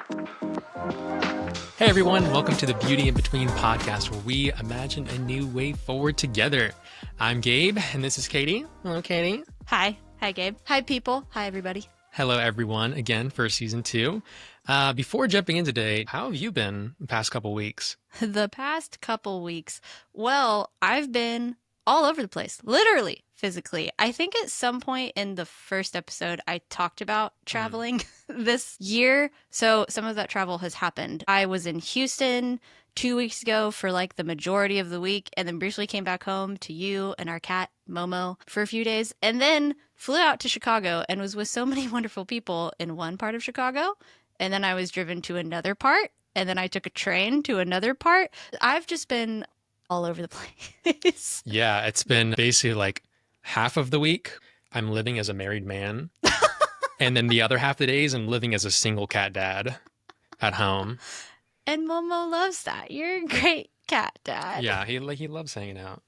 Hey everyone, welcome to the Beauty in Between podcast where we imagine a new way forward together. I'm Gabe and this is Katie. Hello, Katie. Hi. Hi, Gabe. Hi, people. Hi, everybody. Hello everyone again for season 2. Before jumping in today, how have you been the past couple weeks? The past couple weeks, well, I've been all over the place, literally, physically. I think at some point in the first episode, I talked about traveling this year. So some of that travel has happened. I was in Houston 2 weeks ago for like the majority of the week, and then briefly came back home to you and our cat, Momo, for a few days, and then flew out to Chicago and was with so many wonderful people in one part of Chicago. And then I was driven to another part, and then I took a train to another part. I've just been all over the place. Yeah, it's been basically like half of the week I'm living as a married man, and then the other half of the days I'm living as a single cat dad at home. And Momo loves that. You're a great cat dad. Yeah, he loves hanging out.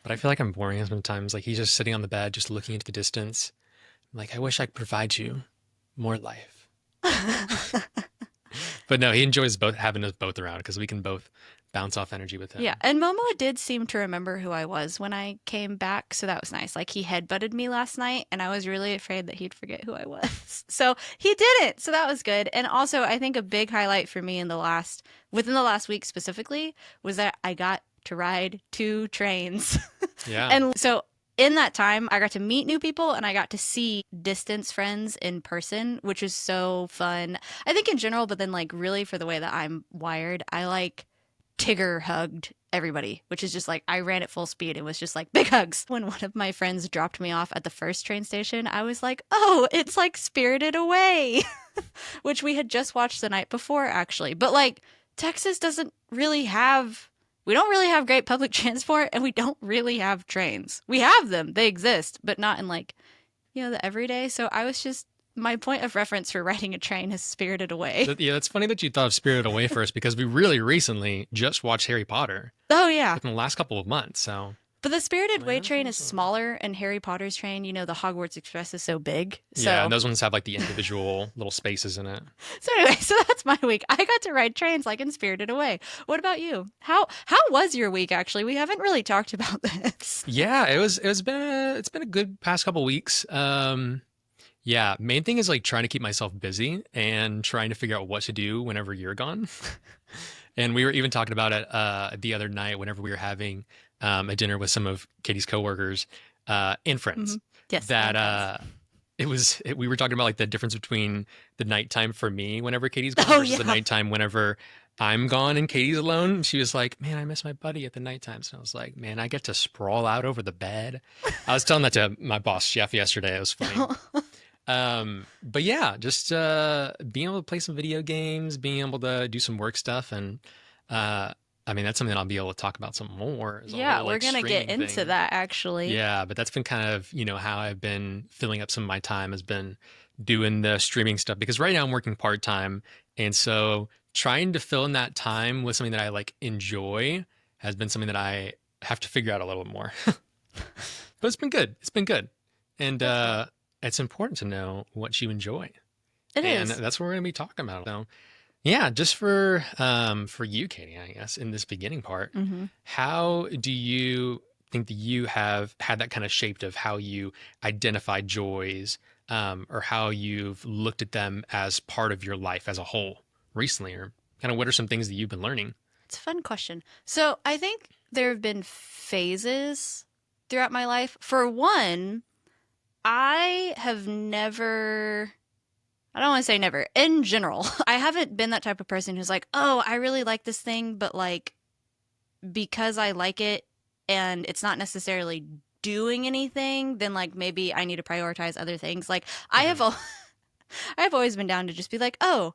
But I feel like I'm boring him sometimes. Like he's just sitting on the bed, just looking into the distance. I'm like, I wish I could provide you more life. But no, he enjoys having us both around because we can both bounce off energy with him. Yeah, and Momo did seem to remember who I was when I came back, so that was nice. Like he headbutted me last night, and I was really afraid that he'd forget who I was. So he didn't, so that was good. And also, I think a big highlight for me within the last week specifically, was that I got to ride 2 trains. Yeah. And so in that time, I got to meet new people and I got to see distance friends in person, which is so fun. I think in general, but then like really for the way that I'm wired, I like Tigger hugged everybody, which is just like I ran at full speed. It was just like big hugs. When one of my friends dropped me off at the first train station, I was like, oh, it's like Spirited Away, which we had just watched the night before, actually. But like Texas we don't really have great public transport, and we don't really have trains. We have them. They exist, but not in like, the everyday. So my point of reference for riding a train is Spirited Away. Yeah, it's funny that you thought of Spirited Away first because we really recently just watched Harry Potter. Oh, yeah. Like in the last couple of months, so... But the Spirited Away train is smaller, and Harry Potter's train, the Hogwarts Express is so big. So. Yeah, and those ones have like the individual little spaces in it. So anyway, that's my week. I got to ride trains like in Spirited Away. What about you? How was your week, actually? We haven't really talked about this. Yeah, it's been a good past couple weeks. Yeah, main thing is like trying to keep myself busy and trying to figure out what to do whenever you're gone. And we were even talking about it the other night whenever we were having a dinner with some of Katie's coworkers and friends. Mm-hmm. Yes. That we were talking about like the difference between the nighttime for me whenever Katie's gone versus the nighttime whenever I'm gone and Katie's alone. She was like, man, I miss my buddy at the nighttime. So I was like, man, I get to sprawl out over the bed. I was telling that to my boss, Jeff, yesterday. It was funny. But yeah, just being able to play some video games, being able to do some work stuff, and I mean that's something that I'll be able to talk about some more. Yeah, we're gonna get into that actually. Yeah, but that's been kind of how I've been filling up some of my time has been doing the streaming stuff because right now I'm working part-time, and so trying to fill in that time with something that I like enjoy has been something that I have to figure out a little bit more. But it's been good. It's been good, and it's important to know what you enjoy. It is. And that's what we're going to be talking about. So, yeah, just for you, Katie, I guess, in this beginning part, how do you think that you have had that kind of shaped of how you identify joys or how you've looked at them as part of your life as a whole recently? Or kind of what are some things that you've been learning? It's a fun question. So I think there have been phases throughout my life. For one, I don't want to say never. In general, I haven't been that type of person who's like, oh, I really like this thing, but like, because I like it and it's not necessarily doing anything, then like maybe I need to prioritize other things. Like I have always been down to just be like, oh,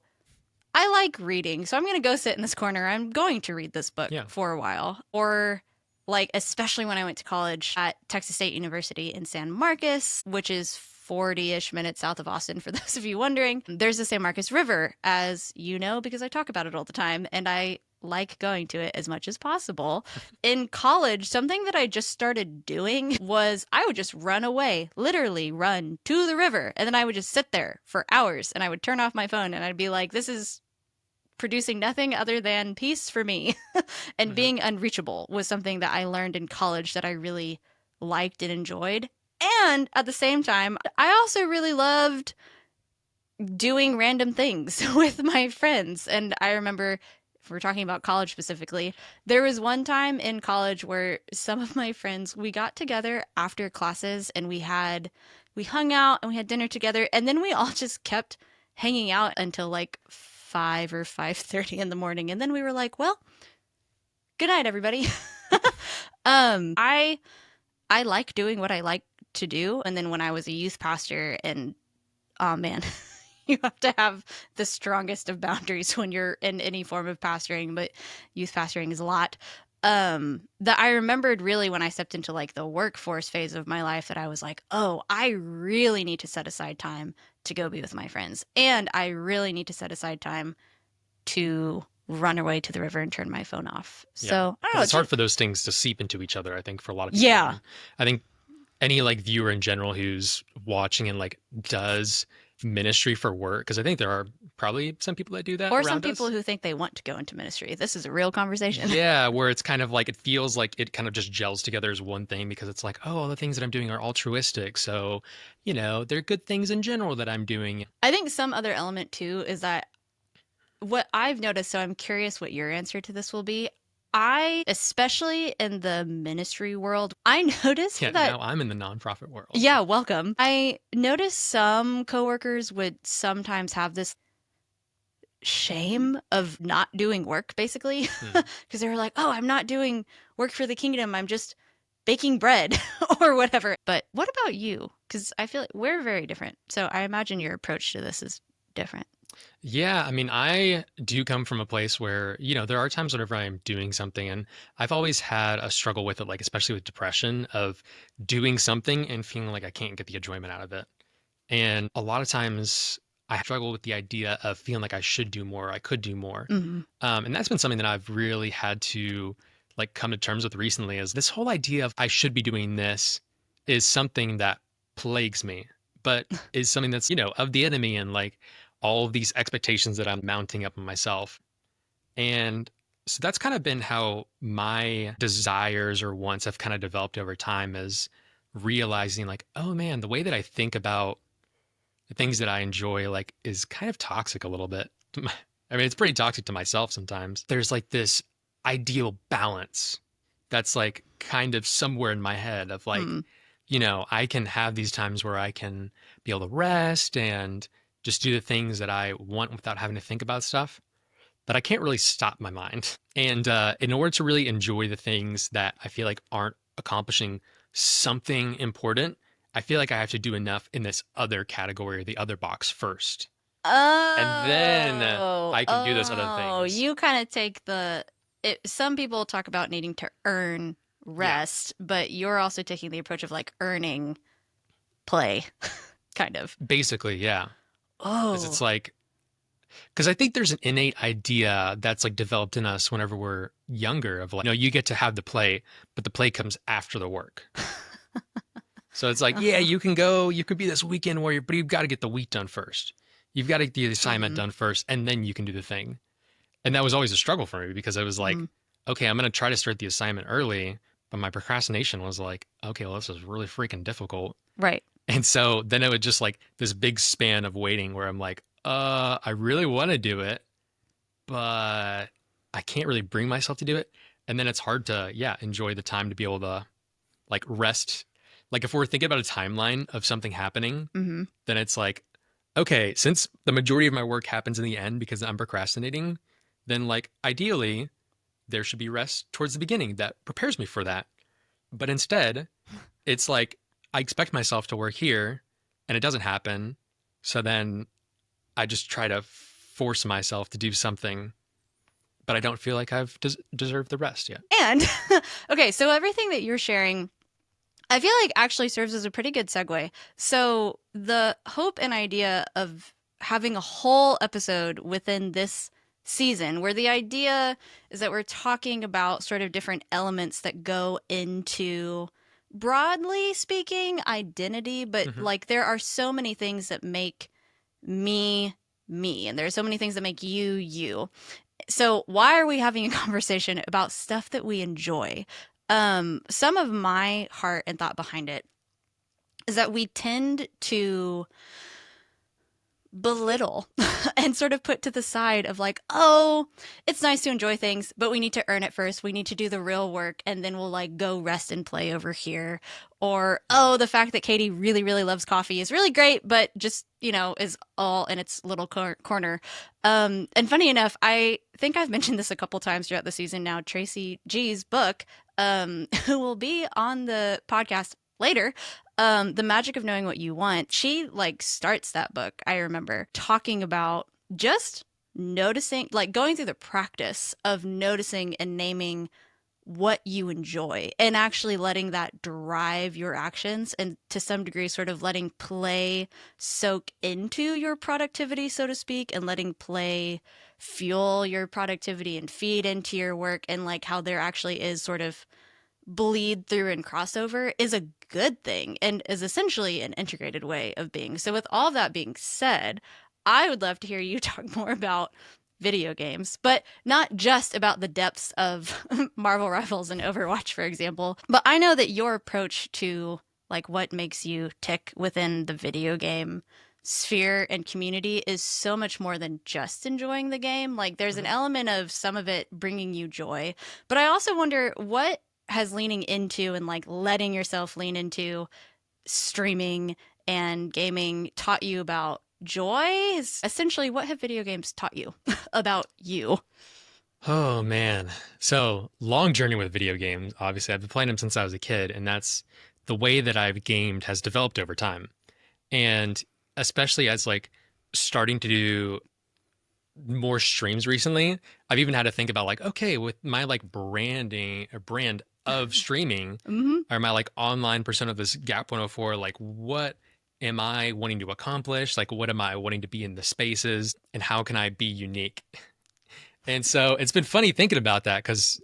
I like reading, so I'm going to go sit in this corner. I'm going to read this book for a while. Or like, especially when I went to college at Texas State University in San Marcos, which is 40-ish minutes south of Austin, for those of you wondering. There's the San Marcos River, as you know, because I talk about it all the time, and I like going to it as much as possible. In college, something that I just started doing was I would just run away, literally run to the river, and then I would just sit there for hours, and I would turn off my phone, and I'd be like, this is producing nothing other than peace for me. And being unreachable was something that I learned in college that I really liked and enjoyed. And at the same time, I also really loved doing random things with my friends. And I remember, if we're talking about college specifically, there was one time in college where some of my friends, we got together after classes and we hung out and we had dinner together, and then we all just kept hanging out until like 5 or 5:30 in the morning, and then we were like, well, good night, everybody. I like doing what I like to do. And then when I was a youth pastor, and oh man, you have to have the strongest of boundaries when you're in any form of pastoring, but youth pastoring is a lot. That I remembered really when I stepped into like the workforce phase of my life, that I was like, oh, I really need to set aside time to go be with my friends. And I really need to set aside time to run away to the river and turn my phone off. Yeah. So I don't know. It's hard for those things to seep into each other, I think, for a lot of people. Yeah. And I think any like viewer in general who's watching and like does ministry for work, because I think there are probably some people that do that, or some around people us. who think they want to go into ministry. This is a real conversation. Yeah, where it's kind of like, it feels like it kind of just gels together as one thing, because it's like, oh, all the things that I'm doing are altruistic. So, they're good things in general that I'm doing. I think some other element too is that what I've noticed, so I'm curious what your answer to this will be. Especially in the ministry world, I noticed Yeah, that. now I'm in the nonprofit world. Yeah, welcome. I noticed some coworkers would sometimes have this shame of not doing work, basically, because they were like, oh, I'm not doing work for the kingdom. I'm just baking bread or whatever. But what about you? Because I feel like we're very different. So I imagine your approach to this is different. Yeah, I mean, I do come from a place where, there are times whenever I'm doing something, and I've always had a struggle with it, like especially with depression, of doing something and feeling like I can't get the enjoyment out of it. And a lot of times I struggle with the idea of feeling like I should do more, I could do more. Mm-hmm. And that's been something that I've really had to like come to terms with recently, is this whole idea of I should be doing this is something that plagues me, but is something that's, of the enemy, and like all of these expectations that I'm mounting up on myself. And so that's kind of been how my desires or wants have kind of developed over time, is realizing like, oh man, the way that I think about the things that I enjoy like is kind of toxic a little bit. I mean, it's pretty toxic to myself sometimes. There's like this ideal balance that's like kind of somewhere in my head of like, I can have these times where I can be able to rest and just do the things that I want without having to think about stuff. But I can't really stop my mind. And in order to really enjoy the things that I feel like aren't accomplishing something important, I feel like I have to do enough in this other category or the other box first. And then I can do those other Oh, things. you kind of take some people talk about needing to earn rest, but you're also taking the approach of like earning play, kind of. Basically, yeah. Oh. It's like, because I think there's an innate idea that's like developed in us whenever we're younger of like, you get to have the play, but the play comes after the work. So it's like, yeah, you could be this weekend warrior, but you've got to get the week done first. You've got to get the assignment done first, and then you can do the thing. And that was always a struggle for me, because I was like, okay, I'm going to try to start the assignment early, but my procrastination was like, okay, well, this is really freaking difficult. Right. And so then it would just like this big span of waiting where I'm like, I really want to do it, but I can't really bring myself to do it. And then it's hard to, enjoy the time to be able to like rest. Like if we're thinking about a timeline of something happening, then it's like, okay, since the majority of my work happens in the end because I'm procrastinating, then like ideally there should be rest towards the beginning that prepares me for that. But instead, it's like I expect myself to work here and it doesn't happen. So then I just try to force myself to do something, but I don't feel like I've deserved the rest yet. And okay, so everything that you're sharing, I feel like actually serves as a pretty good segue. So the hope and idea of having a whole episode within this season, where the idea is that we're talking about sort of different elements that go into, broadly speaking, identity, but like there are so many things that make me me, and there are so many things that make you you. So why are we having a conversation about stuff that we enjoy? Some of my heart and thought behind it is that we tend to belittle and sort of put to the side of like, oh, it's nice to enjoy things, but we need to earn it first. We need to do the real work and then we'll like go rest and play over here. Or, oh, the fact that Katie really, really loves coffee is really great, but just, is all in its little corner. And funny enough, I think I've mentioned this a couple times throughout the season now. Tracy G's book, who will be on the podcast later, The Magic of Knowing What You Want, she like starts that book, I remember, talking about just noticing, like going through the practice of noticing and naming what you enjoy and actually letting that drive your actions, and to some degree sort of letting play soak into your productivity, so to speak, and letting play fuel your productivity and feed into your work, and like how there actually is sort of bleed through and crossover is a good thing and is essentially an integrated way of being. So, with all that being said, I would love to hear you talk more about video games, but not just about the depths of Marvel Rivals and Overwatch, for example. But I know that your approach to like what makes you tick within the video game sphere and community is so much more than just enjoying the game. Like there's an element of some of it bringing you joy, but I also wonder what has leaning into and like letting yourself lean into streaming and gaming taught you about joy. Is essentially, what have video games taught you about you? Oh man. So long journey with video games. Obviously, I've been playing them since I was a kid, and that's the way that I've gamed has developed over time. And especially as like starting to do more streams recently, I've even had to think about like, okay, with my like branding or brand of streaming Mm-hmm. or my like online persona of this Gap 104, like what am I wanting to accomplish? Like what am I wanting to be in the spaces and how can I be unique? And so it's been funny thinking about that because,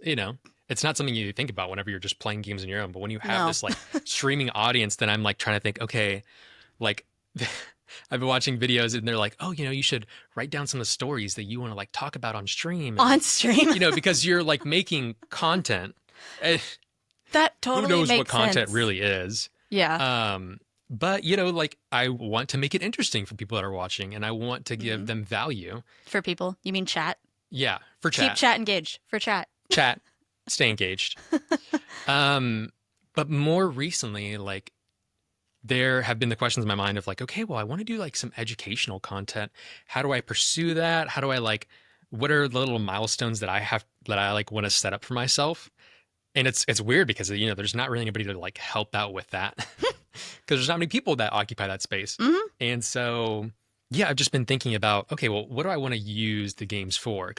it's not something you think about whenever you're just playing games on your own. But when you have No. this like streaming audience, then I'm like trying to think, okay, like I've been watching videos and they're like, oh, you should write down some of the stories that you want to like talk about on stream. And, On stream. because you're like making content. Eh, That who totally knows what makes content sense. really is? Yeah. But, like I want to make it interesting for people that are watching and I want to give Mm-hmm. them value. For people, you mean chat? Yeah, for Keep chat. chat engaged for chat. Chat, stay engaged. But more recently, like there have been the questions in my mind of like, okay, well, I want to do like some educational content. How do I pursue that? How do I like, what are the little milestones that I like want to set up for myself? And it's weird because, there's not really anybody to like help out with that because there's not many people that occupy that space. Mm-hmm. And so, yeah, I've just been thinking about, okay, well, what do I want to use the games for?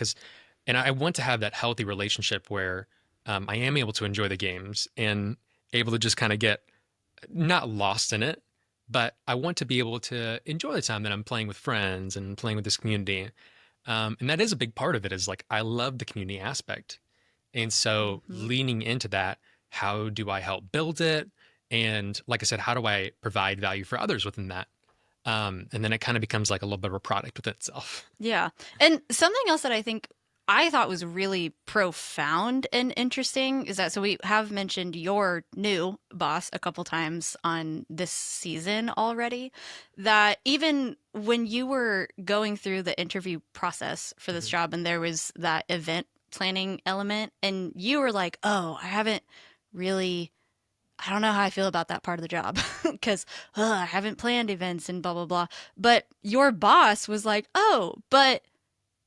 And I want to have that healthy relationship where I am able to enjoy the games and able to just kind of get not lost in it, but I want to be able to enjoy the time that I'm playing with friends and playing with this community. And that is a big part of it is like, I love the community aspect. And so Mm-hmm. leaning into that, how do I help build it? And like I said, how do I provide value for others within that? And then it kind of becomes like a little bit of a product within itself. Yeah. And something else that I thought was really profound and interesting is that, so we have mentioned your new boss a couple times on this season already, that even when you were going through the interview process for this Mhm. job and there was that event planning element and you were like, oh, I don't know how I feel about that part of the job because I haven't planned events and blah, blah, blah. But your boss was like, oh, but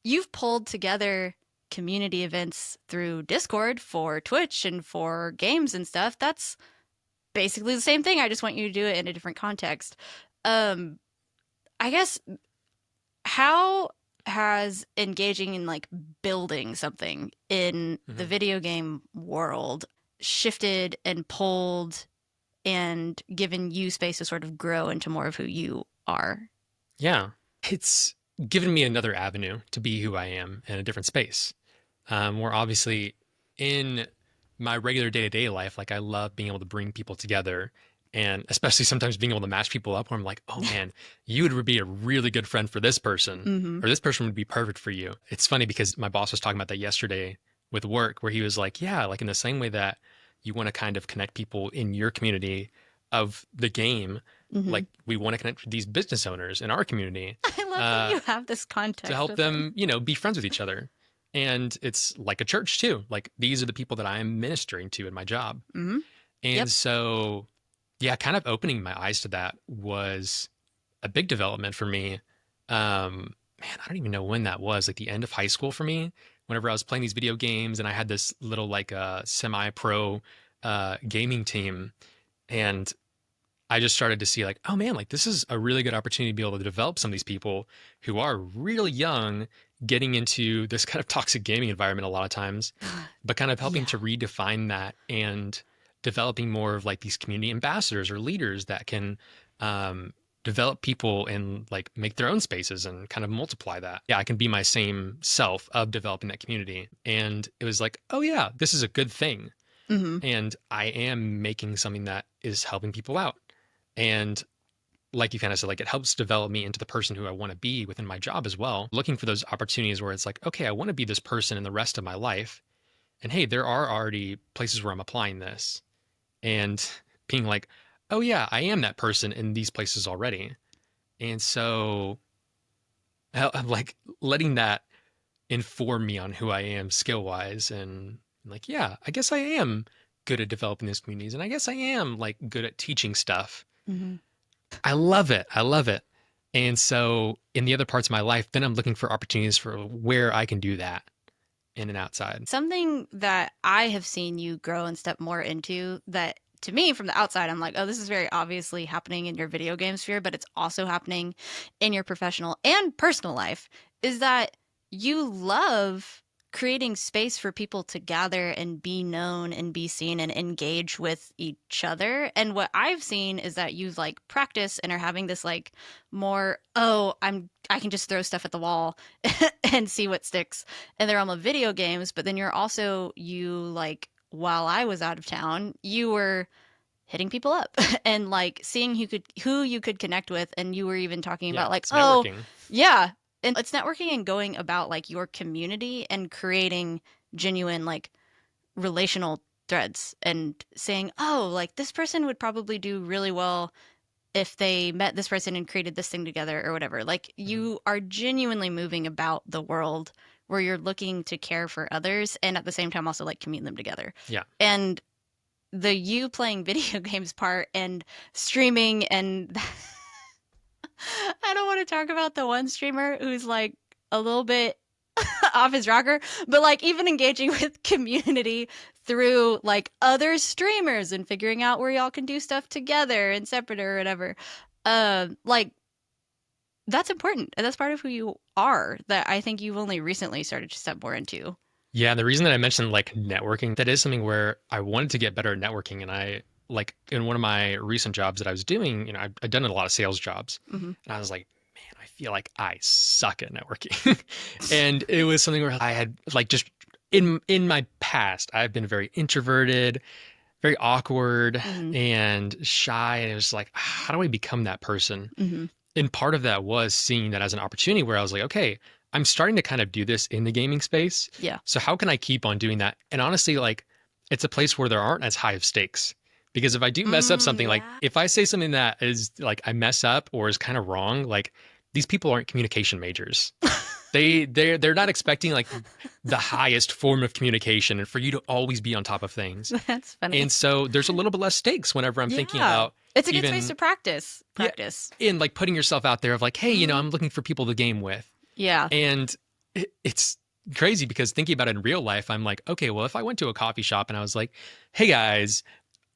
you've pulled together community events through Discord for Twitch and for games and stuff. That's basically the same thing. I just want you to do it in a different context. Um, I guess, how has engaging in like building something in the Mhm. video game world shifted and pulled and given you space to sort of grow into more of who you are? Yeah. It's given me another avenue to be who I am in a different space. Where obviously in my regular day to day life, like I love being able to bring people together And especially sometimes being able to match people up where I'm like, oh man, you would be a really good friend for this person, Mm-hmm. or this person would be perfect for you. It's funny because my boss was talking about that yesterday with work, where he was like, yeah, like in the same way that you want to kind of connect people in your community of the game, Mm-hmm. like we want to connect with these business owners in our community I love that uh, you have this to context help with them. them, you know, be friends with each other. And it's like a church too. Like these are the people that I'm ministering to in my job. Mm-hmm. And Yep. so, yeah, kind of opening my eyes to that was a big development for me. Man, I don't even know when that was, like the end of high school for me, whenever I was playing these video games and I had this little like semi-pro gaming team. And I just started to see like, oh man, like this is a really good opportunity to be able to develop some of these people who are really young, getting into this kind of toxic gaming environment a lot of times, but kind of helping Yeah. to redefine that and developing more of like these community ambassadors or leaders that can develop people and like make their own spaces and kind of multiply that. Yeah, I can be my same self of developing that community. And it was like, oh yeah, this is a good thing. Mm-hmm. And I am making something that is helping people out. And like you kind of said, like it helps develop me into the person who I want to be within my job as well. Looking for those opportunities where it's like, okay, I want to be this person in the rest of my life. And hey, there are already places where I'm applying this. And being like, oh yeah, I am that person in these places already. And so I'm like letting that inform me on who I am skill wise. And I'm like, yeah, I guess I am good at developing these communities. And I guess I am like good at teaching stuff. Mm-hmm. I love it. I love it. And so in the other parts of my life, then I'm looking for opportunities for where I can do that in and outside. Something that I have seen you grow and step more into that to me from the outside, I'm like, oh, this is very obviously happening in your video game sphere, but it's also happening in your professional and personal life, is that you love creating space for people to gather and be known and be seen and engage with each other. And what I've seen is that you like practice and are having this like more, oh, I can just throw stuff at the wall and see what sticks in the realm of video games, but then you like while I was out of town, you were hitting people up and like seeing who you could connect with, and you were even talking Yeah, about like, it's oh, networking. yeah, and it's networking and going about like your community and creating genuine like relational threads and saying, oh, like this person would probably do really well if they met this person and created this thing together or whatever. Like Mhm. you are genuinely moving about the world where you're looking to care for others and at the same time also like commune them together. Yeah. And the you playing video games part and streaming and I don't want to talk about the one streamer who's like a little bit off his rocker, but like even engaging with community through like other streamers and figuring out where y'all can do stuff together and separate or whatever. Like that's important and that's part of who you are that I think you've only recently started to step more into. Yeah. The reason that I mentioned like networking, that is something where I wanted to get better at networking. And I like in one of my recent jobs that I was doing, you know, I'd done a lot of sales jobs. Hmm. And I was like, man, I feel like I suck at networking. And it was something where I had like just in my past, I've been very introverted, very awkward Hmm. and shy. And it was like, how do I become that person? Hmm. And part of that was seeing that as an opportunity where I was like, okay, I'm starting to kind of do this in the gaming space. Yeah. So how can I keep on doing that? And honestly, like it's a place where there aren't as high of stakes. Because if I do mess up something, like Yeah. if I say something that is like I mess up or is kind of wrong, like these people aren't communication majors. They're not expecting like the highest form of communication and for you to always be on top of things. That's funny. And so there's a little bit less stakes whenever I'm thinking Yeah. about It's a good space even to practice. yeah, Practice. in like putting yourself out there of like, hey, you know, Mhm. I'm looking for people to game with. Yeah. And it's crazy because thinking about it in real life, I'm like, okay, well, if I went to a coffee shop and I was like, hey guys,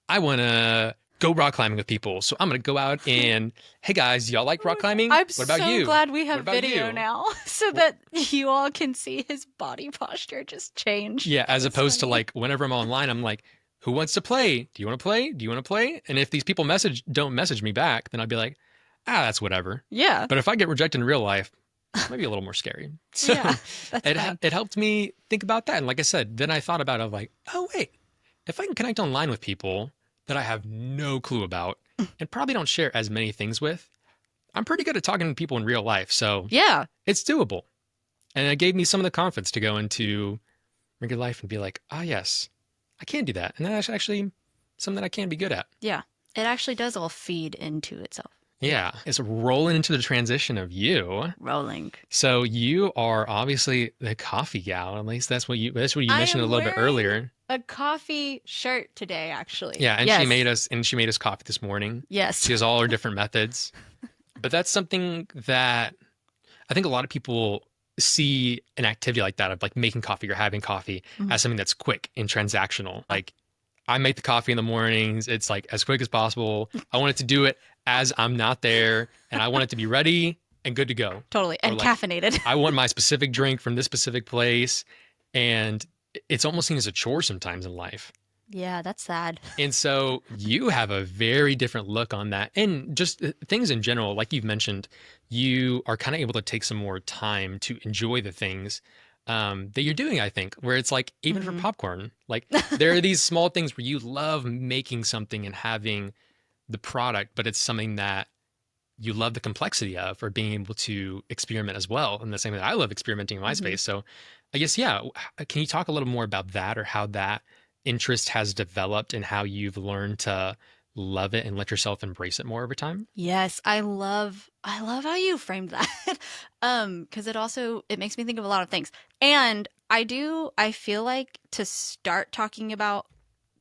I want to go rock climbing with people. So I'm going to go out and, hey guys, y'all like rock climbing? I'm What about so you? glad we What have about video you? now so that you all can see his body posture just change. Yeah, as That's opposed to funny. like whenever I'm online, I'm like, who wants to play? Do you want to play? Do you want to play? And if these people don't message me back, then I'd be like, that's whatever. Yeah. But if I get rejected in real life, it might be a little more scary. So Yeah. That's funny. it helped me think about that. And like I said, then I thought about it like, oh wait, if I can connect online with people, that I have no clue about and probably don't share as many things with, I'm pretty good at talking to people in real life. So Yeah. it's doable. And it gave me some of the confidence to go into regular life and be like, ah, yes, I can do that. And that's actually something that I can be good at. Yeah. It actually does all feed into itself. Yeah. It's rolling into the transition of you. Rolling. So you are obviously the coffee gal. At least that's what you I mentioned a am little bit wearing earlier. a coffee shirt today, actually. Yeah, and Yes. she made us coffee this morning. Yes. She has all her different methods. But that's something that I think a lot of people see an activity like that of like making coffee or having coffee Mhm. as something that's quick and transactional. Like I make the coffee in the mornings. It's like as quick as possible. I want it to do it as I'm not there, and I want it to be ready and good to go. Totally. Or And like caffeinated. I want my specific drink from this specific place, and it's almost seen as a chore sometimes in life. Yeah, that's sad. And so you have a very different look on that. And just things in general, like you've mentioned, you are kind of able to take some more time to enjoy the things that you're doing, I think, where it's like, even for Mhm. popcorn, like there are these small things where you love making something and having the product, but it's something that you love the complexity of or being able to experiment as well. In the same way that I love experimenting in my Mhm. space. So I guess, yeah, can you talk a little more about that or how that interest has developed and how you've learned to love it and let yourself embrace it more over time? Yes, I love how you framed that. Because it makes me think of a lot of things. And I feel like to start talking about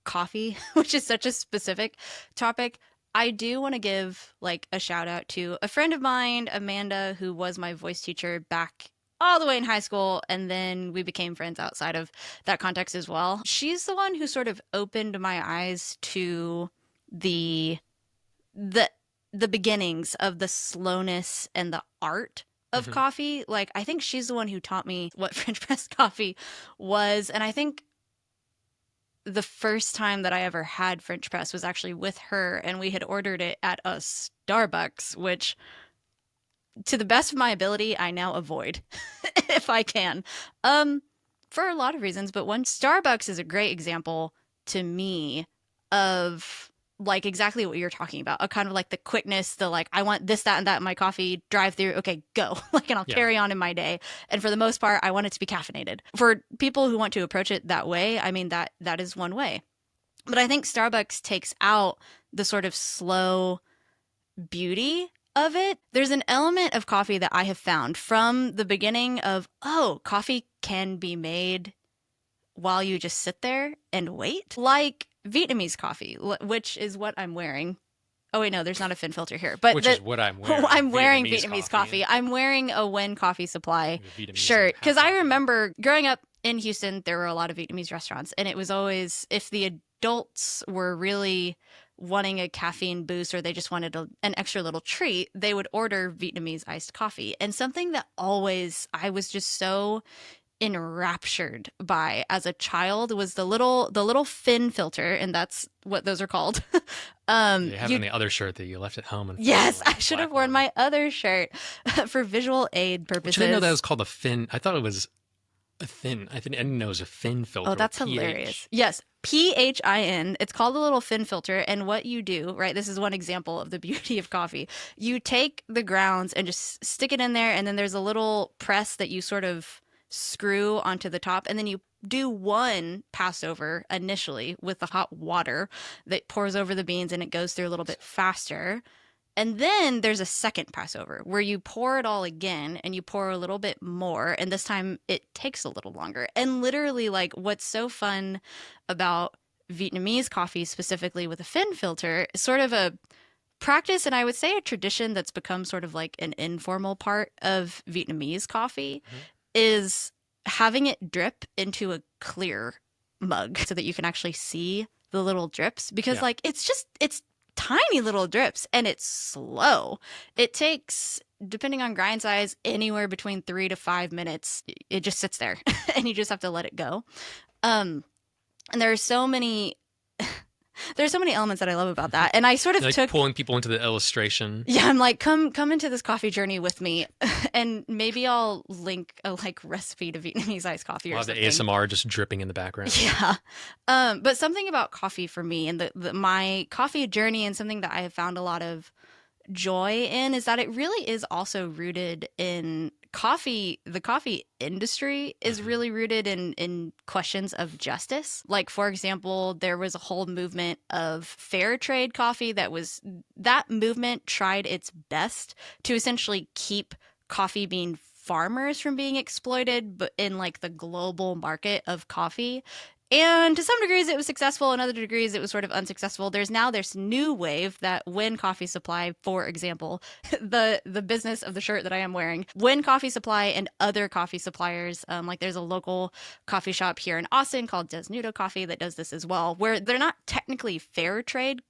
coffee, which is such a specific topic, I do want to give like a shout out to a friend of mine, Amanda, who was my voice teacher back all the way in high school, and then we became friends outside of that context as well. She's the one who sort of opened my eyes to the the the beginnings of the slowness and the art of Hmm. coffee. Like I think she's the one who taught me what French press coffee was, and I think the first time that I ever had French press was actually with her, and we had ordered it at a Starbucks, which, to the best of my ability, I now avoid if I can. Um, for a lot of reasons, but one Starbucks is a great example to me of like exactly what you're talking about. A kind of like the quickness, the like I want this, that, and that in my coffee, drive through, okay, go. Like and I'll Yeah. carry on in my day. And for the most part, I want it to be caffeinated. For people who want to approach it that way, I mean that is one way. But I think Starbucks takes out the sort of slow beauty of it. There's an element of coffee that I have found from the beginning of, oh, coffee can be made while you just sit there and wait, like Vietnamese coffee, which is what I'm wearing. Oh wait, no, there's not a Phin filter here, but Which is what I'm wearing. I'm wearing Vietnamese Vietnamese coffee. I'm wearing a Nguyen Coffee Supply The Vietnamese shirt have because I coffee. remember growing up in Houston, there were a lot of Vietnamese restaurants, and it was always if the adults were really wanting a caffeine boost or they just wanted an extra little treat, they would order Vietnamese iced coffee. And something that always I was just so enraptured by as a child was the little Phin filter, and that's what those are called. They have it You on the other shirt that you left at home. Yes, I The should have black worn one. my other shirt for visual aid Which I didn't know that purposes. was called a Phin. I thought it was a thin. I didn't know it was a Phin Oh, filter with that's hilarious. PH. Yes, Phin. It's called a little Phin filter. And what you do, right? This is one example of the beauty of coffee. You take the grounds and just stick it in there, and then there's a little press that you sort of screw onto the top, and then you do one pass over initially with the hot water that pours over the beans and it goes through a little bit faster. And then there's a second Passover where you pour it all again and you pour a little bit more. And this time it takes a little longer. And literally, like, what's so fun about Vietnamese coffee, specifically with a Phin filter, is sort of a practice and I would say a tradition that's become sort of like an informal part of Vietnamese coffee Mhm. is having it drip into a clear mug so that you can actually see the little drips because Yeah. like it's tiny little drips and it's slow. It takes, depending on grind size, anywhere between 3 to 5 minutes. It just sits there and you just have to let it go. And there are so many There's so many elements that I love about that. And I sort of like took pulling people into the illustration. Yeah, I'm like, come into this coffee journey with me, and maybe I'll link a like recipe to Vietnamese iced coffee or We'll have something. the ASMR just dripping in the background. Yeah, but something about coffee for me and my coffee journey, and something that I have found a lot of joy in, is that it really is also rooted in coffee. The coffee industry is really rooted in questions of justice. Like, for example, there was a whole movement of fair trade coffee that movement tried its best to essentially keep coffee bean farmers from being exploited, but in like the global market of coffee. And to some degrees it was successful, in other degrees it was sort of unsuccessful. There's now this new wave that Nguyen Coffee Supply, for example, the business of the shirt that I am wearing, Nguyen Coffee Supply and other coffee suppliers, like there's a local coffee shop here in Austin called Desnudo Coffee that does this as well, where they're not technically fair trade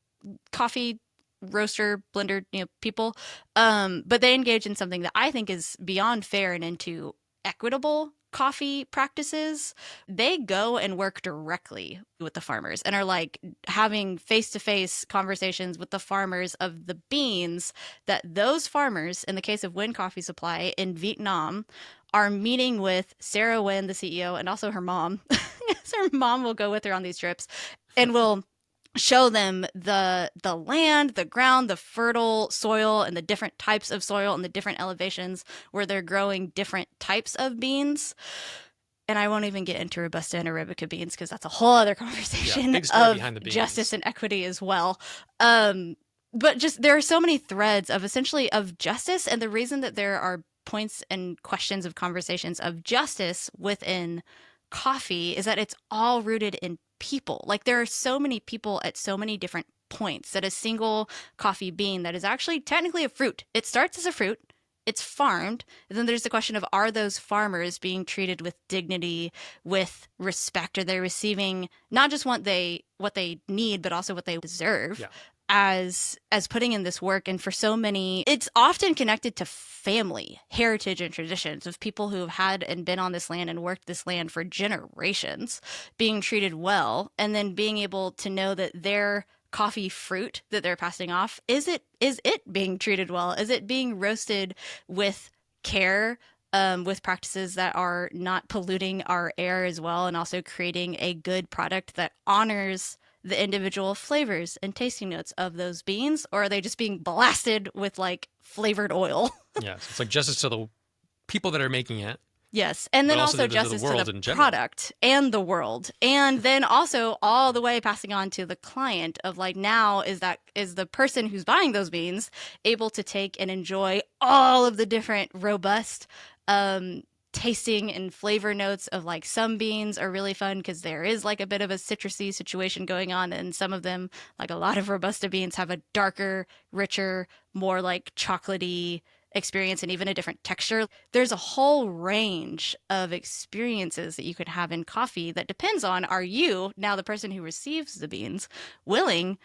coffee roaster blender people, but they engage in something that I think is beyond fair and into equitable coffee practices. They go and work directly with the farmers and are like having face-to-face conversations with the farmers of the beans that those farmers, in the case of Nguyen Coffee Supply in Vietnam, are meeting with Sarah Nguyen, the CEO, and also her mom. So her mom will go with her on these trips and will show them the land, the ground, the fertile soil, and the different types of soil and the different elevations where they're growing different types of beans. And I won't even get into Robusta and Arabica beans because that's a whole other conversation of justice and equity as well. But just there are so many threads of essentially of justice, and the reason that there are points and questions of conversations of justice within coffee is that it's all rooted in people. Like there are so many people at so many different points that a single coffee bean that is actually technically a fruit. It starts as a fruit, it's farmed, and then there's the question of, are those farmers being treated with dignity, with respect? Are they receiving not just what they need, but also what they deserve? Yeah. As putting in this work. And for so many, it's often connected to family, heritage, and traditions of people who have had and been on this land and worked this land for generations, being treated well, and then being able to know that their coffee fruit that they're passing off, is it being treated well? Is it being roasted with care, with practices that are not polluting our air as well, and also creating a good product that honors the individual flavors and tasting notes of those beans? Or are they just being blasted with like flavored oil? Yeah, so it's like justice to the people that are making it. Yes, and then also justice to the product and the world, and then also all the way passing on to the client of like, now is the person who's buying those beans able to take and enjoy all of the different robust tasting and flavor notes of, like, some beans are really fun because there is like a bit of a citrusy situation going on, and some of them, like a lot of Robusta beans, have a darker, richer, more like chocolatey experience and even a different texture. There's a whole range of experiences that you could have in coffee that depends on, are you, now the person who receives the beans, willing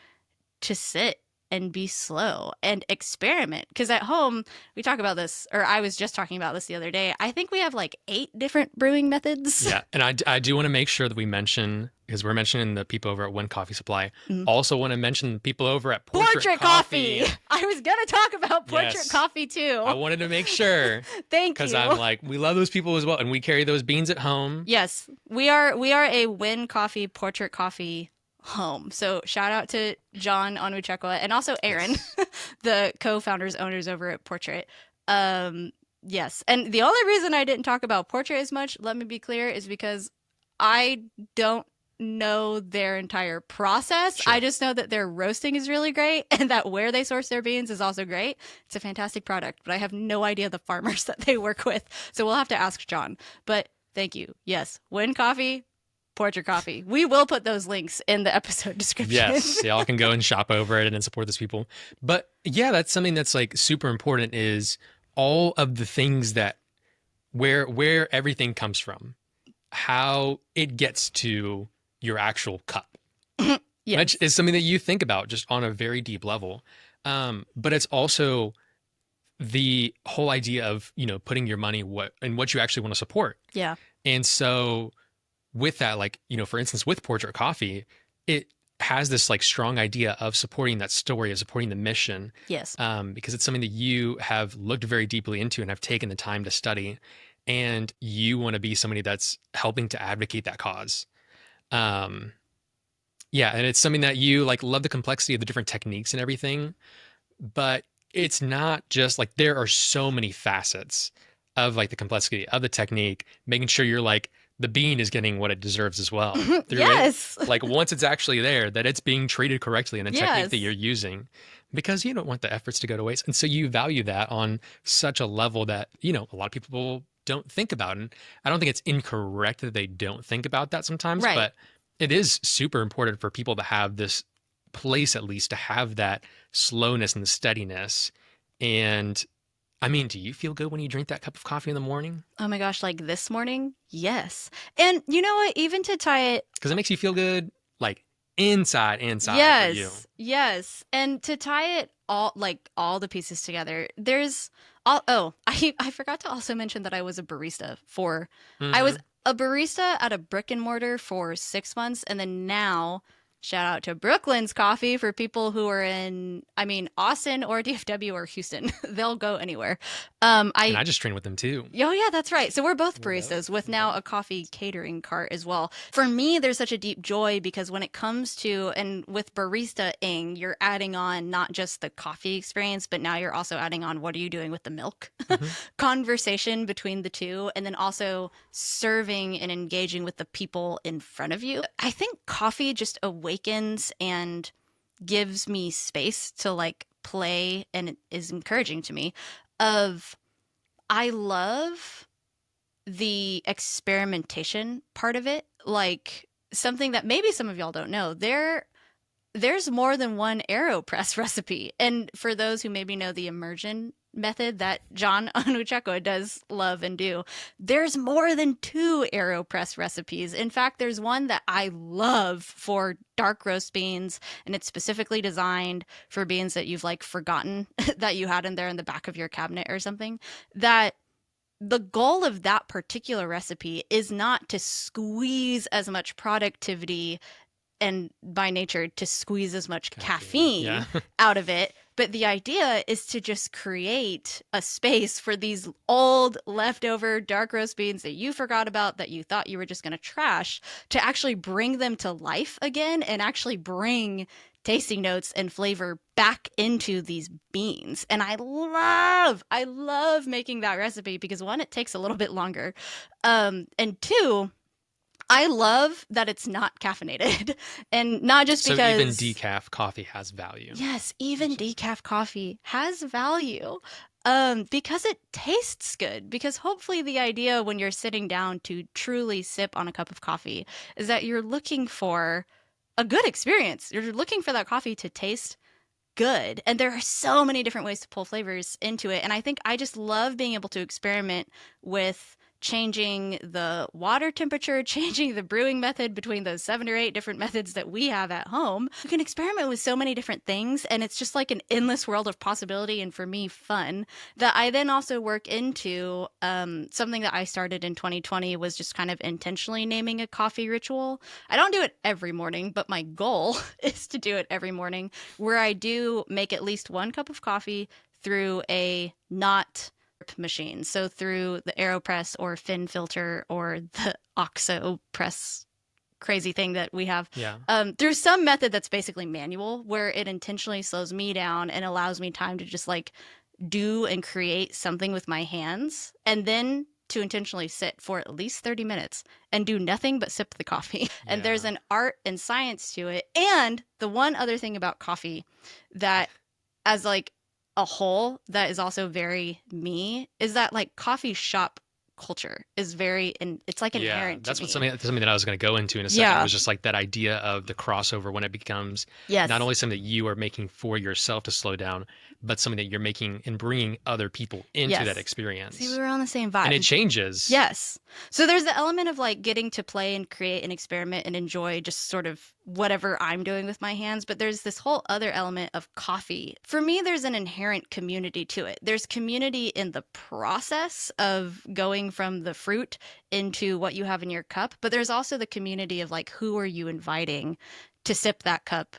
to sit and be slow and experiment? Because at home, we talk about this, or I was just talking about this the other day, I think we have like 8 different brewing methods. Yeah, and I do want to make sure that we mention, because we're mentioning the people over at Nguyen Coffee Supply, also want to mention the people over at Portrait Coffee. I was going to talk about Portrait Coffee too. I wanted to make sure. Thank you. Because I'm like, we love those people as well, and we carry those beans at home. Yes, we are a Nguyen Coffee, Portrait Coffee home. So shout out to John Onwuchekwa and also Aaron, the co-founders, owners over at Portrait. Yes, and the only reason I didn't talk about Portrait as much, let me be clear, is because I don't know their entire process. Sure. I just know that their roasting is really great and that where they source their beans is also great. It's a fantastic product, but I have no idea the farmers that they work with. So we'll have to ask John. But thank you. Yes, Nguyen Coffee, Portrait Coffee. We will put those links in the episode description. Yes, y'all can go and shop over it and support those people. But yeah, that's something that's like super important, is all of the things that where everything comes from, how it gets to your actual cup. Yes. Which is something that you think about just on a very deep level. But it's also the whole idea of, putting your money in what you actually want to support. Yeah. And so with that, like, for instance, with Portrait Coffee, has this like strong idea of supporting that story, of supporting the mission, Yes. because it's something that you have looked very deeply into and have taken the time to study, and you want to be somebody that's helping to advocate that cause. Um, yeah, and it's something that you like love the complexity of the different techniques and everything, but it's not just like there are so many facets of like the complexity of the technique, making sure you're like the bean is getting what it deserves as well through it. Yes. Like once it's actually there, that it's being treated correctly in the technique that Yes. you're using, because you don't want the efforts to go to waste. And so you value that on such a level that, a lot of people don't think about. And I don't think it's incorrect that they don't think about that sometimes, Right. but it is super important for people to have this place, at least to have that slowness and the steadiness. And I mean, do you feel good when you drink that cup of coffee in the morning? Oh my gosh, like this morning? Yes. And you know what? Even to tie it, Because it makes you feel good, like inside for you. yes, yes. And to tie it all, like all the pieces together, there's all, oh, I forgot to also mention that I was Hmm. a barista at a brick and mortar for 6 months. And then now, shout out to Brooklyn's Coffee for people who are in, I mean, Austin or DFW or Houston. They'll go anywhere. And I I just train with them too. Oh, yeah, that's right. So we're both We're both. baristas with We're now both. a coffee catering cart as well. For me, there's such a deep joy because when it comes to, and with barista-ing, you're adding on not just the coffee experience, but now you're also adding on what are you doing with the milk? Hmm. Conversation between the two, and then also serving and engaging with the people in front of you. I think coffee just awakens and gives me space to like play, and it is encouraging to me of I love the experimentation part of it. Like something that maybe some of y'all don't know. There's more than one Aeropress recipe. And for those who maybe know the immersion method that John Onucheko does love and do, there's more than two Aeropress recipes. In fact, there's one that I love for dark roast beans, and it's specifically designed for beans that you've like forgotten that you had in there in the back of your cabinet or something. That the goal of that particular recipe is not to squeeze as much productivity and by nature to squeeze as much Caffeine. caffeine Yeah. out of it. But the idea is to just create a space for these old leftover dark roast beans that you forgot about, that you thought you were just going to trash, to actually bring them to life again and actually bring tasting notes and flavor back into these beans. And I love making that recipe because one, it takes a little bit longer. And two, I love that it's not caffeinated and not just So even because, decaf coffee has value. yes, even Which is decaf coffee has value because it tastes good. Because hopefully, the idea when you're sitting down to truly sip on a cup of coffee is that you're looking for a good experience. You're looking for that coffee to taste good. And there are so many different ways to pull flavors into it. And I think I just love being able to experiment with changing the water temperature, changing the brewing method between those 7 or 8 different methods that we have at home. You can experiment with so many different things, and it's just like an endless world of possibility, and for me, fun, that I then also work into something that I started in 2020 was just kind of intentionally naming a coffee ritual. I don't do it every morning, but my goal is to do it every morning, where I do make at least one cup of coffee through a not machine. So through the Aeropress or Phin filter or the OXO press crazy thing that we have, yeah. through some method that's basically manual, where it intentionally slows me down and allows me time to just like do and create something with my hands, and then to intentionally sit for at least 30 minutes and do nothing but sip the coffee. And there's Yeah. an art and science to it. And the one other thing about coffee that, as like a whole, that is also very me, is that like coffee shop culture is very, and it's like Yeah, inherent to that's what me. something that I was going to go into in a second Yeah. was just like that idea of the crossover when it becomes not Yes. only something that you are making for yourself to slow down, but something that you're making and bringing other people into that Yes. See, we experience. were on the same And it vibe. changes. Yes. So there's the element of like getting to play and create and experiment and enjoy just sort of whatever I'm doing with my hands. But there's this whole other element of coffee. For me, there's an inherent community to it. There's community in the process of going from the fruit into what you have in your cup. But there's also the community of like, who are you inviting to sip that cup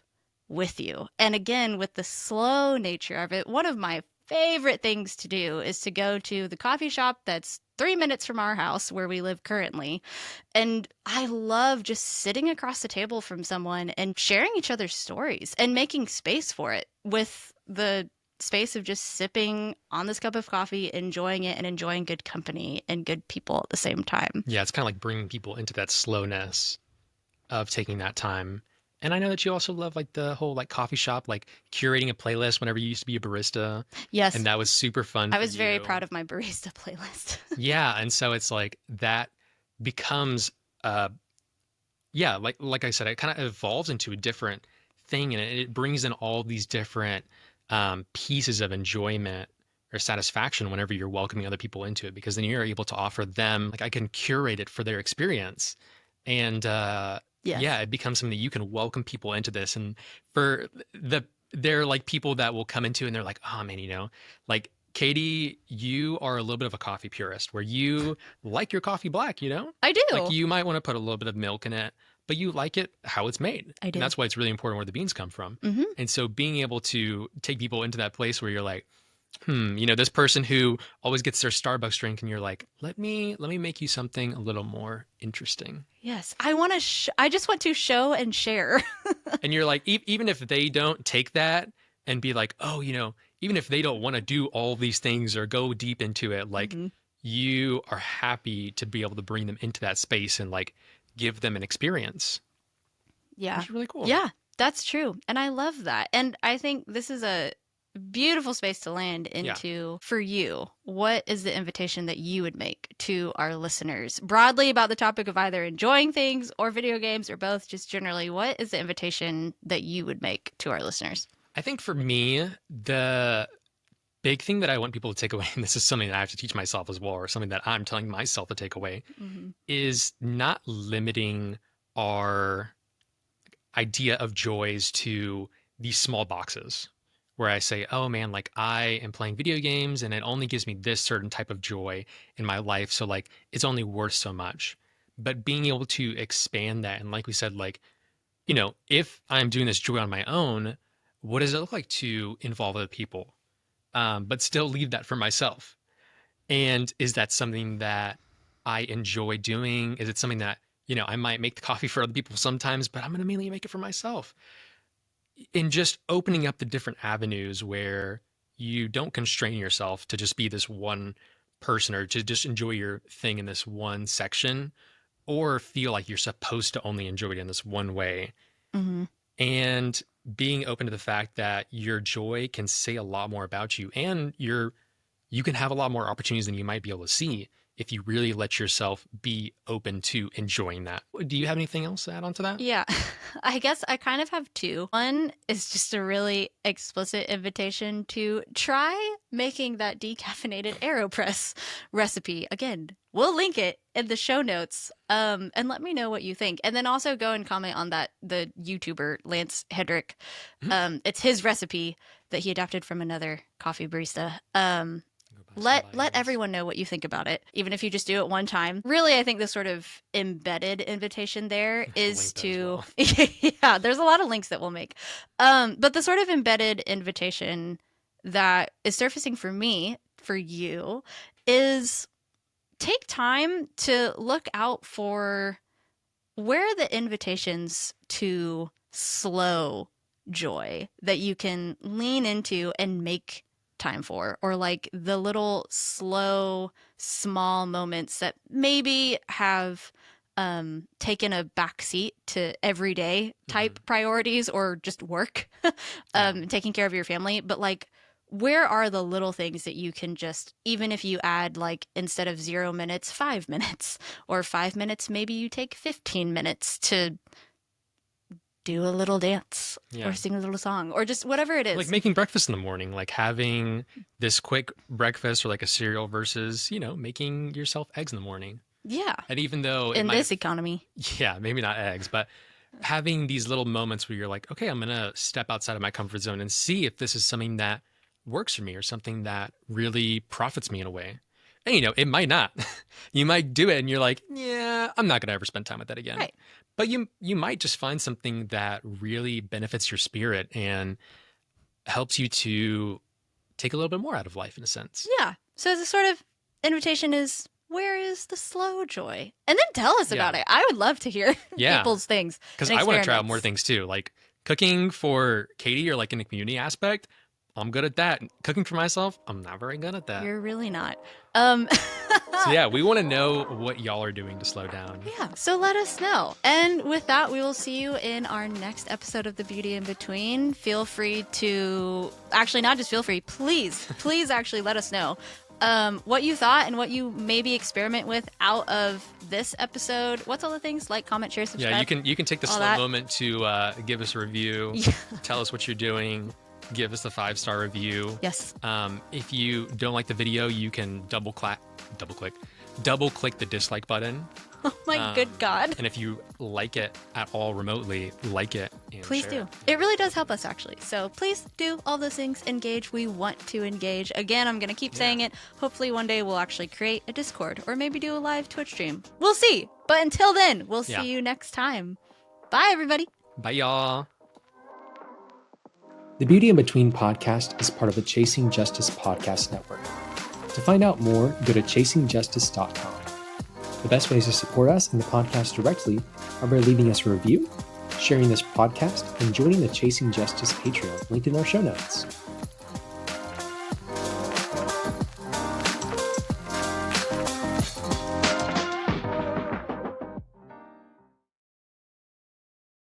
with you. And again, with the slow nature of it, one of my favorite things to do is to go to the coffee shop that's 3 minutes from our house where we live currently. And I love just sitting across the table from someone and sharing each other's stories and making space for it with the space of just sipping on this cup of coffee, enjoying it, and enjoying good company and good people at the same time. Yeah, it's kind of like bringing people into that slowness of taking that time. And I know that you also love like the whole like coffee shop, like curating a playlist whenever you used to be a barista. Yes, And that was super fun I for was very you. proud of my barista playlist. Yeah. And so it's like that becomes uh yeah, like I said, it kind of evolves into a different thing and it brings in all these different pieces of enjoyment or satisfaction whenever you're welcoming other people into it because then you're able to offer them like I can curate it for their experience. And yeah, Yes, it becomes something that you can welcome people into this. And for they're like people that will come into it and they're like, oh man, like Katie, you are a little bit of a coffee purist where you like your coffee black. I Like do. you might want to put a little bit of milk in it, but you like it how it's made. I And do. that's why it's really important where the beans come from. Hmm. And so being able to take people into that place where you're like, this person who always gets their Starbucks drink and you're like, let me make you something a little more interesting. Yes, I want to. I just want to show and share. And you're like, even if they don't take that and be like, oh, even if they don't want to do all these things or go deep into it, like Hmm. you are happy to be able to bring them into that space and like give them an experience, Yeah, which is really cool. yeah, that's true, and I love that. And I think this is a beautiful space to land Yeah. into for you. What is the invitation that you would make to our listeners broadly about the topic of either enjoying things or video games or both? Just generally, what is the invitation that you would make to our listeners? I think for me, the big thing that I want people to take away, and this is something that I have to teach myself as well, or something that I'm telling myself to take away, Hmm. is not limiting our idea of joys to these small boxes where I say, oh man, like I am playing video games and it only gives me this certain type of joy in my life. So like it's only worth so much. But being able to expand that, and like we said, like, if I'm doing this joy on my own, what does it look like to involve other people? But still leave that for myself. And is that something that I enjoy doing? Is it something that, I might make the coffee for other people sometimes, but I'm going to mainly make it for myself? In just opening up the different avenues where you don't constrain yourself to just be this one person or to just enjoy your thing in this one section or feel like you're supposed to only enjoy it in this one way. Hmm. And being open to the fact that your joy can say a lot more about you and you can have a lot more opportunities than you might be able to see if you really let yourself be open to enjoying that. Do you have anything else to add on to that? Yeah, I guess I kind of have two. One is just a really explicit invitation to try making that decaffeinated Aeropress recipe. Again, we'll link it in the show notes. And let me know what you think. And then also go and comment on that the YouTuber Lance Hedrick. Mhm. It's his recipe that he adapted from another coffee barista. Go buy some Let vitamins. everyone know what you think about it, even if you just do it one time. Really, I think the sort of embedded invitation there I'll is link that as to well. yeah, there's a lot of links that we'll make. But the sort of embedded invitation that is surfacing for me, for you, is take time to look out for where are the invitations to slow joy that you can lean into and make time for, or like the little slow small moments that maybe have taken a backseat to everyday type Mhm. priorities or just work, Yeah. taking care of your family, but like where are the little things that you can just, even if you add like instead of 0 minutes 5 minutes, or 5 minutes maybe you take 15 minutes to do a little dance or Yeah. sing a little song or just whatever it Like is. making breakfast in the morning, like having this quick breakfast or like a cereal versus, making yourself eggs in the morning. Yeah, And even though it in might this have, economy. yeah, maybe not eggs, but having these little moments where you're like, okay, I'm going to step outside of my comfort zone and see if this is something that works for me or something that really profits me in a way. And, it might not. You might do it and you're like, yeah, I'm not going to ever spend time with that again. Right. But you might just find something that really benefits your spirit and helps you to take a little bit more out of life in a sense. Yeah. So the sort of invitation is, where is the slow joy? And then tell us about it. I would love to hear people's things. Because I want to try out more things too. Like cooking for Katie or like in a community aspect, I'm good at that. Cooking for myself, I'm not very good at that. You're really not. So yeah, we want to know what y'all are doing to slow down. Yeah, so let us know. And with that, we will see you in our next episode of The Beauty in Between. Feel free to, actually not just feel free, please actually let us know what you thought and what you maybe experiment with out of this episode. What's all the things? Like, comment, share, subscribe. Yeah, you can take the slow moment to give us a review. Yeah. Tell us what you're doing. Give us a 5-star review. Yes. If you don't like the video, you can double click the dislike button. Oh my good God. And if you like it at all remotely, like it and please share do. it. It really does help us, actually. So please do all those things. Engage. We want to engage. Again, I'm going to keep saying it. Hopefully one day we'll actually create a Discord or maybe do a live Twitch stream. We'll see. But until then, we'll see you next time. Bye, everybody. Bye, y'all. The Beauty in Between podcast is part of the Chasing Justice podcast network. To find out more, go to chasingjustice.com. The best ways to support us and the podcast directly are by leaving us a review, sharing this podcast, and joining the Chasing Justice Patreon linked in our show notes.